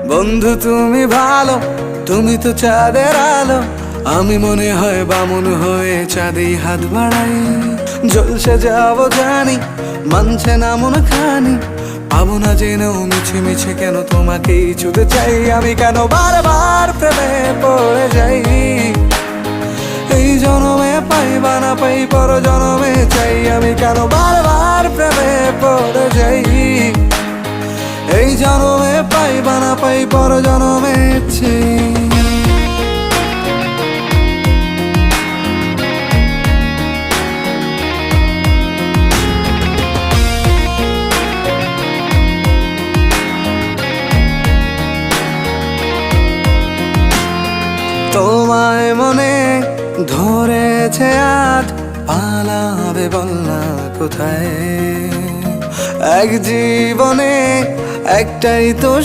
বন্ধু তুমি ভালো, তুমি তো চাঁদের আলো। আমি মনে হয় বামুন হয়ে চাঁদেই হাত বাড়াই। জলসে যাব জানি, মানছে না মন খানি। পাবো না জেনেও মিছে মিছে কেন তোমাকেই ছুতে চাই। আমি কেন বারবার প্রেমে পড়ে যাই। এই জনমে পাই বা না পাই, পর জনমে চাই। আমি কেন বারবার প্রেমে পড়ে যাই। এই জনমে পাই বা না পাই, পর জনমে চাই। তোমায় মনে ধরেছে আজ, পালাবে বল না কোথায়। এক জীবনে একটাই তো